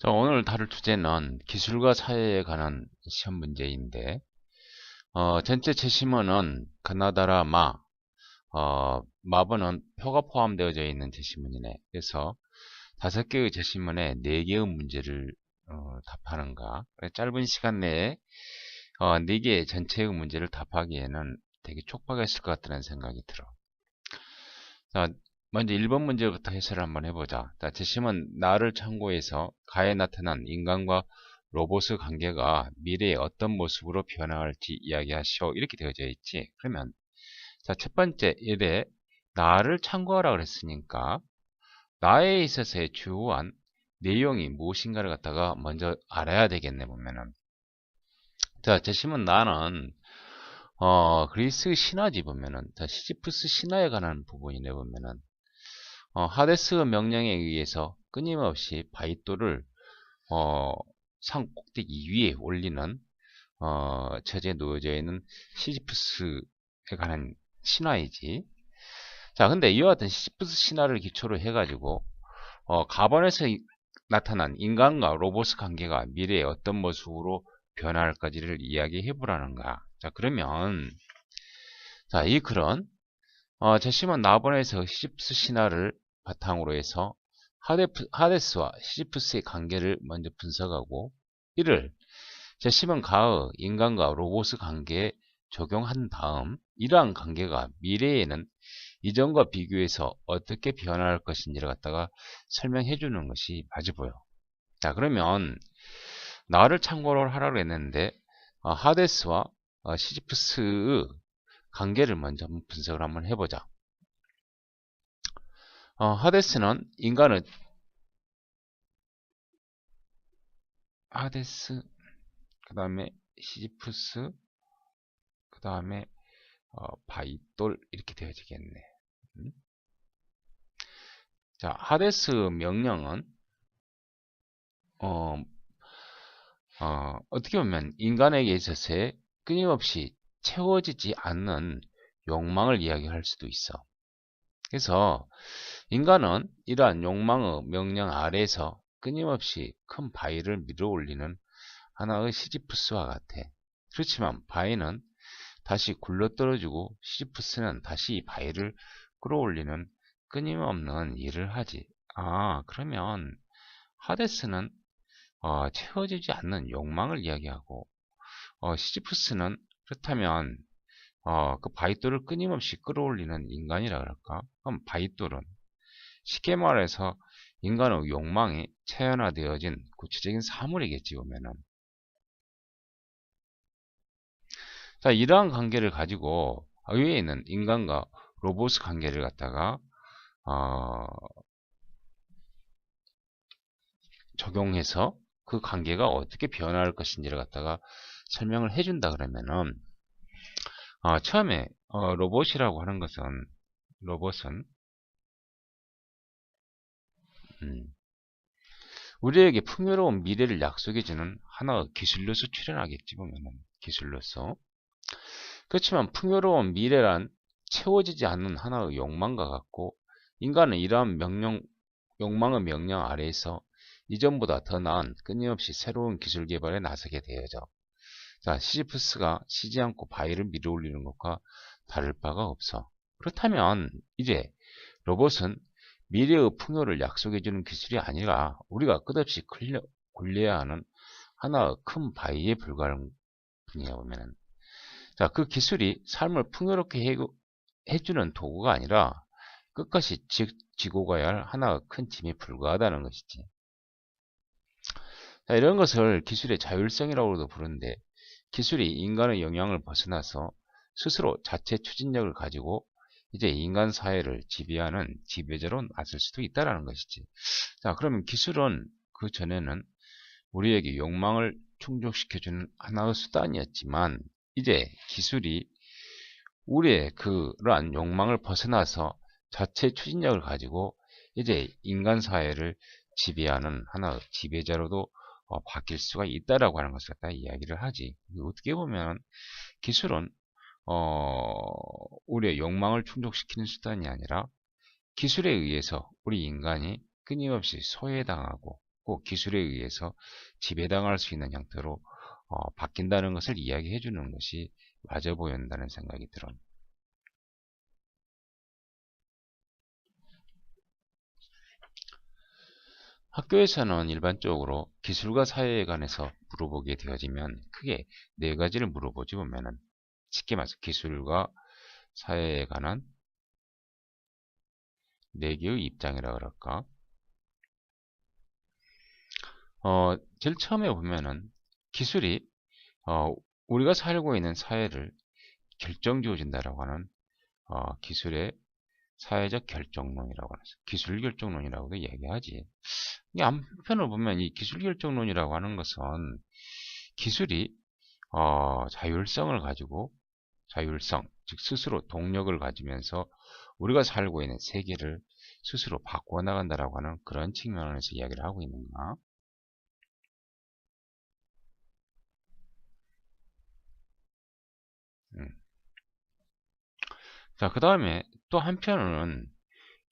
자, 오늘 다룰 주제는 기술과 사회에 관한 시험 문제인데, 전체 제시문은 그나다라 마번은 표가 포함되어져 있는 제시문이네. 그래서 5개의 제시문에 4개의 문제를 답하는가. 그래, 짧은 시간 내에 4개 전체의 문제를 답하기에는 되게 촉박했을 것 같다는 생각이 들어. 자, 먼저 1번 문제부터 해설을 한번 해보자. 자, 제시문 나를 참고해서 가에 나타난 인간과 로봇의 관계가 미래에 어떤 모습으로 변화할지 이야기하시오. 이렇게 되어져 있지. 그러면 자, 첫 번째 일에 나를 참고하라 그랬으니까 나에 있어서의 주요한 내용이 무엇인가를 갖다가 먼저 알아야 되겠네 보면은. 자, 제시문 나는 그리스 신화지 보면은 자, 시지프스 신화에 관한 부분이네 보면은 하데스 명령에 의해서 끊임없이 바이토를 어, 산 꼭대기 위에 올리는 처지에 놓여져 있는 시지프스에 관한 신화이지. 자, 근데 이와 같은 시지프스 신화를 기초로 해가지고 가번에서 나타난 인간과 로봇 관계가 미래에 어떤 모습으로 변화할까지를 이야기해 보라는 거야. 자, 그러면 자, 이 글은 제시문 나번에서 시지프스 신화를 바탕으로 해서 하데스와 시지프스의 관계를 먼저 분석하고 이를 제시문 가의 인간과 로봇의 관계에 적용한 다음 이러한 관계가 미래에는 이전과 비교해서 어떻게 변화할 것인지를 갖다가 설명해 주는 것이 맞아 보여. 자, 그러면 나를 참고로 하라고 했는데 하데스와 시지프스의 관계를 먼저 한번 분석을 한번 해보자. 하데스는 인간의 하데스 그 다음에 시지프스 그 다음에 바이돌 이렇게 되어지겠네. 음? 자, 하데스 명령은 어, 떻게 보면 인간에게 있어서 끊임없이 채워지지 않는 욕망을 이야기할 수도 있어. 그래서 인간은 이러한 욕망의 명령 아래에서 끊임없이 큰 바위를 밀어올리는 하나의 시지프스와 같아. 그렇지만 바위는 다시 굴러떨어지고 시지프스는 다시 이 바위를 끌어올리는 끊임없는 일을 하지. 그러면 하데스는 채워지지 않는 욕망을 이야기하고 시지프스는 그렇다면 그 바위돌을 끊임없이 끌어올리는 인간이라 그럴까? 그럼 바위돌은 쉽게 말해서 인간의 욕망이 체현화되어진 구체적인 사물이겠지 보면은. 자, 이러한 관계를 가지고 위에 있는 인간과 로봇 관계를 갖다가 어, 적용해서 그 관계가 어떻게 변화할 것인지를 갖다가 설명을 해준다 그러면은 처음에 로봇이라고 하는 것은 로봇은 음, 우리에게 풍요로운 미래를 약속해주는 하나의 기술로서 출현하겠지 보면은 기술로서. 그렇지만 풍요로운 미래란 채워지지 않는 하나의 욕망과 같고 인간은 이러한 욕망의 명령 아래에서 이전보다 더 나은 끊임없이 새로운 기술 개발에 나서게 되어져. 자, 시지프스가 쉬지 않고 바위를 밀어올리는 것과 다를 바가 없어. 그렇다면 이제 로봇은 미래의 풍요를 약속해주는 기술이 아니라 우리가 끝없이 굴려야 하는 하나의 큰 바위에 불과한 분이야 보면은. 자, 그 기술이 삶을 풍요롭게 해주는 도구가 아니라 끝까지 지고 가야 할 하나의 큰 짐에 불과하다는 것이지. 자, 이런 것을 기술의 자율성이라고도 부르는데 기술이 인간의 영향을 벗어나서 스스로 자체 추진력을 가지고 이제 인간 사회를 지배하는 지배자로 나설 수도 있다는 것이지. 자, 그러면 기술은 그 전에는 우리에게 욕망을 충족시켜주는 하나의 수단이었지만 이제 기술이 우리의 그러한 욕망을 벗어나서 자체 추진력을 가지고 이제 인간 사회를 지배하는 하나의 지배자로도 바뀔 수가 있다라고 하는 것을 갖다 이야기를 하지. 어떻게 보면 기술은 우리의 욕망을 충족시키는 수단이 아니라 기술에 의해서 우리 인간이 끊임없이 소외당하고 꼭 기술에 의해서 지배당할 수 있는 형태로 바뀐다는 것을 이야기해 주는 것이 맞아 보인다는 생각이 들어요. 학교에서는 일반적으로 기술과 사회에 관해서 물어보게 되어지면 크게 네 가지를 물어보지 보면은 쉽게 말해서 기술과 사회에 관한 네 개의 입장이라 그럴까? 제일 처음에 보면은 기술이 우리가 살고 있는 사회를 결정지어준다라고 하는 기술의 사회적 결정론이라고 하는 기술 결정론이라고도 이야기하지. 이게 한편으로 보면 이 기술 결정론이라고 하는 것은 기술이 자율성을 가지고 자율성, 즉 스스로 동력을 가지면서 우리가 살고 있는 세계를 스스로 바꿔 나간다라고 하는 그런 측면에서 이야기를 하고 있는가? 음. 자, 그 다음에 또 한편으로는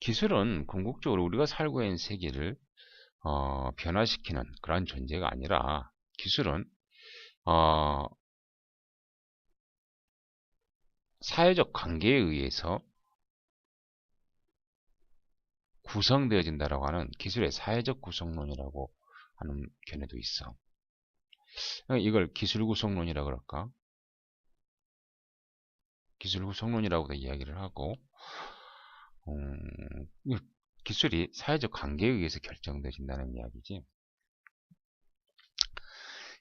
기술은 궁극적으로 우리가 살고 있는 세계를 변화시키는 그런 존재가 아니라 기술은 어, 사회적 관계에 의해서 구성되어진다라고 하는 기술의 사회적 구성론이라고 하는 견해도 있어. 이걸 기술 구성론이라 그럴까? 기술 구성론이라고도 이야기를 하고, 기술이 사회적 관계에 의해서 결정되어진다는 이야기지.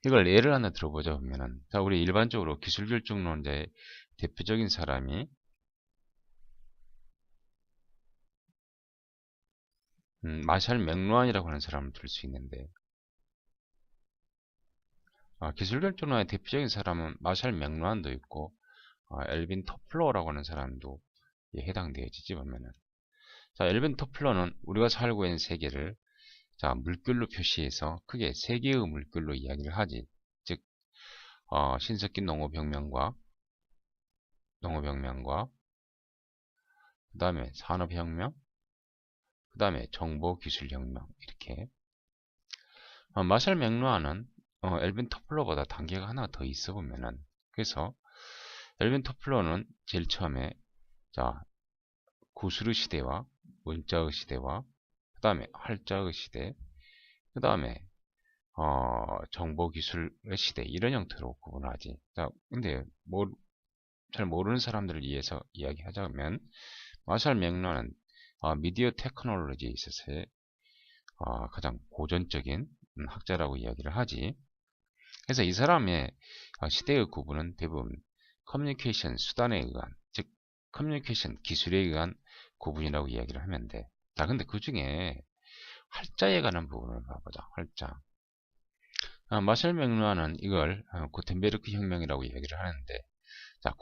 이걸 예를 하나 들어보자 보면은, 자, 우리 일반적으로 기술 결정론자의 대표적인 사람이 마샬 맥루한이라고 하는 사람을 들 수 있는데, 기술 결정론의 대표적인 사람은 마샬 맥루한도 있고, 엘빈 터플러라고 하는 사람도 해당되어지지 보면은. 자, 엘빈 터플러는 우리가 살고 있는 세계를 자, 물결로 표시해서 크게 세 개의 물결로 이야기를 하지. 즉, 신석기 농업혁명과 그 다음에 산업혁명, 그 다음에 정보기술혁명 이렇게. 마샬 맥루한은 엘빈 터플러보다 단계가 하나 더 있어 보면은 그래서 엘빈 터플러는 제일 처음에 자 구술의 시대와 문자의 시대와 그 다음에 활자의 시대, 그 다음에 정보기술의 시대 이런 형태로 구분하지. 자, 근데 잘 모르는 사람들을 위해서 이야기하자면 마샬 맥루한은 미디어 테크놀로지에 있어서의 가장 고전적인 학자라고 이야기를 하지. 그래서 이 사람의 시대의 구분은 대부분 커뮤니케이션 수단에 의한, 즉 커뮤니케이션 기술에 의한 구분이라고 이야기를 하면 돼. 자, 근데 그 중에 활자에 관한 부분을 봐보자. 활자. 마샬 맥루한은 이걸 구텐베르크 혁명이라고 이야기를 하는데, 자,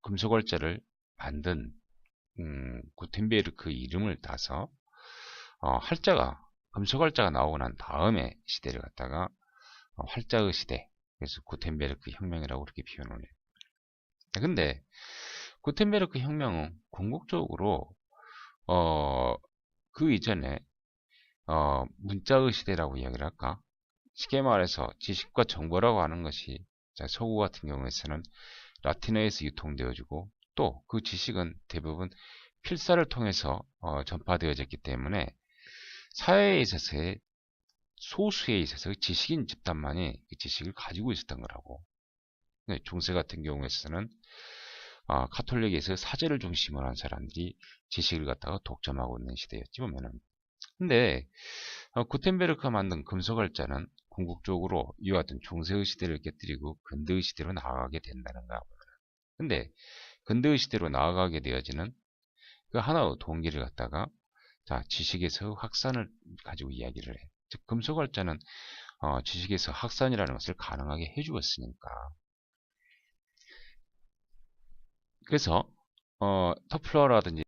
금속활자를 만든 구텐베르크 이름을 따서 금속활자가 나오고 난 다음에 시대를 갖다가 활자의 시대, 그래서 구텐베르크 혁명이라고 그렇게 표현을 해요. 근데 구텐베르크 혁명은 궁극적으로 그 이전에 문자의 시대라고 이야기를 할까? 쉽게 말해서 지식과 정보라고 하는 것이 서구 같은 경우에서는 라틴어에서 유통되어지고 또 그 지식은 대부분 필사를 통해서 전파되어졌기 때문에 사회에 있어서의 소수에 있어서 지식인 집단만이 그 지식을 가지고 있었던 거라고. 중세 같은 경우에서는 카톨릭에서 사제를 중심으로 한 사람들이 지식을 갖다가 독점하고 있는 시대였지 보면은. 근데 구텐베르크가 만든 금속활자는 궁극적으로 이와 같은 중세의 시대를 깨뜨리고 근대의 시대로 나아가게 된다는 거야. 근데 근대의 시대로 나아가게 되어지는 그 하나의 동기를 갖다가 자, 지식에서 확산을 가지고 이야기를 해. 즉 금속활자는 지식에서 확산이라는 것을 가능하게 해주었으니까. 그래서 터플러라든지